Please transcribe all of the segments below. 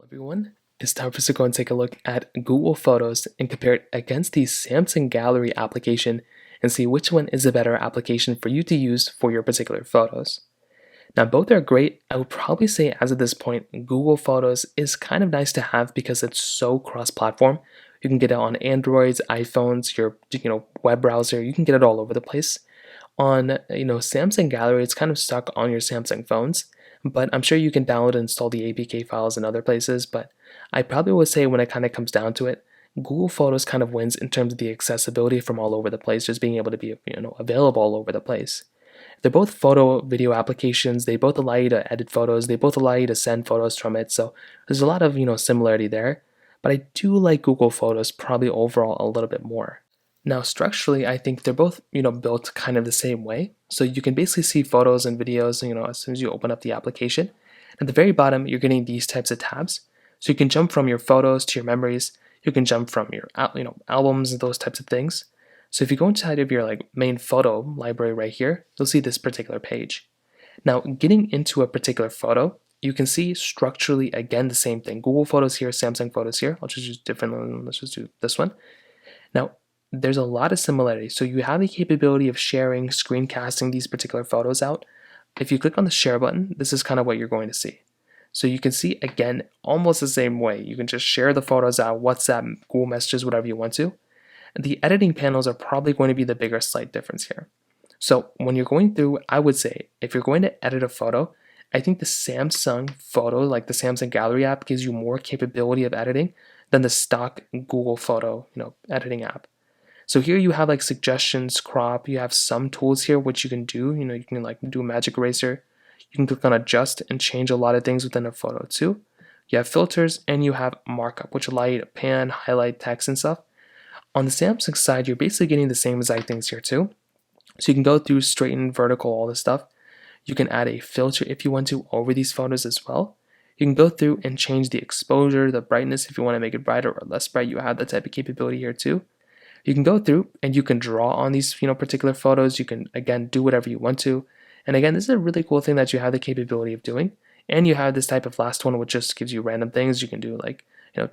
Everyone, it's time for us to go and take a look at Google Photos and compare it against the Samsung Gallery application and see which one is a better application for you to use for your particular photos. Now, both are great. I would probably say as of this point, Google Photos is kind of nice to have because it's so cross-platform. You can get it on Androids, iPhones, your web browser. You can get it all over the place. On Samsung Gallery, it's kind of stuck on your Samsung phones, but I'm sure you can download and install the APK files in other places. But I probably would say when it kind of comes down to it, Google Photos kind of wins in terms of the accessibility from all over the place, just being able to be available all over the place. They're both photo video applications. They both allow you to edit photos. They both allow you to send photos from it. So there's a lot of similarity there. But I do like Google Photos probably overall a little bit more. Now, structurally, I think they're both, built kind of the same way. So you can basically see photos and videos, as soon as you open up the application. At the very bottom, you're getting these types of tabs. So you can jump from your photos to your memories. You can jump from your, albums and those types of things. So if you go inside of your main photo library right here, you'll see this particular page. Now, getting into a particular photo, you can see structurally, again, the same thing. Google Photos here, Samsung Photos here. I'll just use different one. Let's just do this one. Now, there's a lot of similarities. So you have the capability of sharing, screencasting these particular photos out. If you click on the share button, this is kind of what you're going to see. So you can see, again, almost the same way. You can just share the photos out, WhatsApp, Google Messages, whatever you want to. The editing panels are probably going to be the bigger slight difference here. So when you're going through, I would say, if you're going to edit a photo, I think the Samsung Photo, like the Samsung Gallery app, gives you more capability of editing than the stock Google Photo, editing app. So here you have suggestions, crop, you have some tools here which you can do, you can do a magic eraser. You can click on adjust and change a lot of things within a photo too. You have filters and you have markup, which allow you to pan, highlight text and stuff. On the Samsung side, you're basically getting the same exact things here too. So you can go through, straighten, vertical, all this stuff. You can add a filter if you want to over these photos as well. You can go through and change the exposure, the brightness if you want to make it brighter or less bright. You have that type of capability here too. You can go through and you can draw on these particular photos. You can again do whatever you want to. And again, this is a really cool thing that you have the capability of doing. And you have this type of last one which just gives you random things. You can do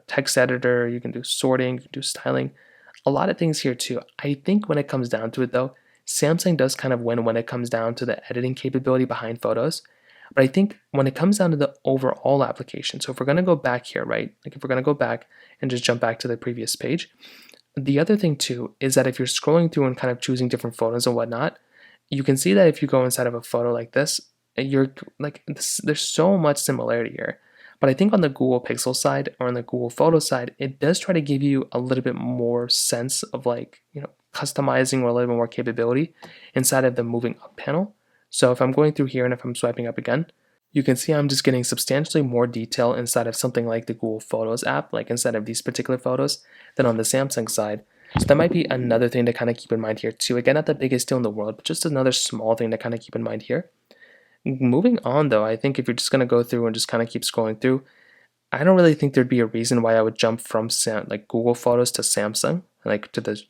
text editor, you can do sorting, you can do styling. A lot of things here too. I think when it comes down to it though, Samsung does kind of win when it comes down to the editing capability behind photos. But I think when it comes down to the overall application, so if we're going to go back here, right? If we're going to go back and just jump back to the previous page, the other thing too is that if you're scrolling through and kind of choosing different photos and whatnot, you can see that if you go inside of a photo like this, there's so much similarity here. But I think on the Google Pixel side or on the Google Photo side, it does try to give you a little bit more sense of customizing or a little bit more capability inside of the moving up panel. So if I'm going through here and if I'm swiping up again, you can see I'm just getting substantially more detail inside of something like the Google Photos app, inside of these particular photos, than on the Samsung side. So that might be another thing to kind of keep in mind here too. Again, not the biggest deal in the world, but just another small thing to kind of keep in mind here. Moving on though, I think if you're just going to go through and just kind of keep scrolling through, I don't really think there'd be a reason why I would jump from Google Photos to Samsung,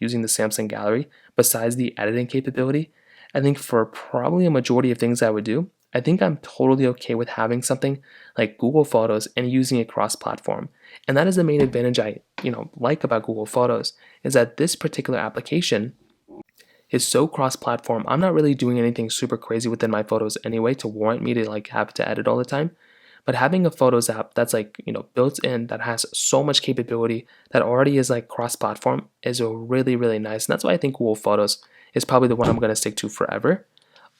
using the Samsung Gallery, besides the editing capability. I think for probably a majority of things I would do, I think I'm totally okay with having something like Google Photos and using it cross-platform. And that is the main advantage I like about Google Photos, is that this particular application is so cross-platform. I'm not really doing anything super crazy within my photos anyway to warrant me to have to edit all the time. But having a Photos app that's built in, that has so much capability, that already is cross-platform, is a really, really nice. And that's why I think Google Photos is probably the one I'm going to stick to forever.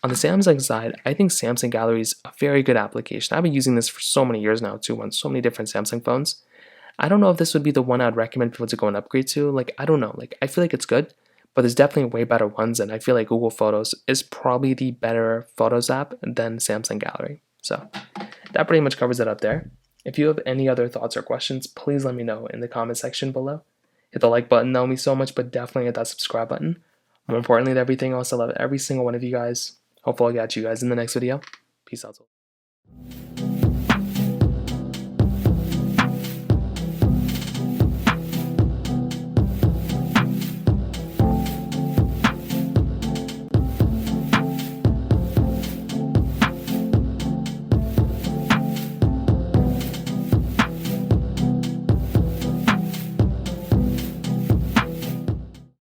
On the Samsung side, I think Samsung Gallery is a very good application. I've been using this for so many years now too on so many different Samsung phones. I don't know if this would be the one I'd recommend people to go and upgrade to. I don't know. I feel like it's good, but there's definitely way better ones. And I feel like Google Photos is probably the better Photos app than Samsung Gallery. So that pretty much covers it up there. If you have any other thoughts or questions, please let me know in the comment section below. Hit the like button, that would mean so much, but definitely hit that subscribe button. More importantly than everything else, I love every single one of you guys. Hopefully I'll catch you guys in the next video. Peace out.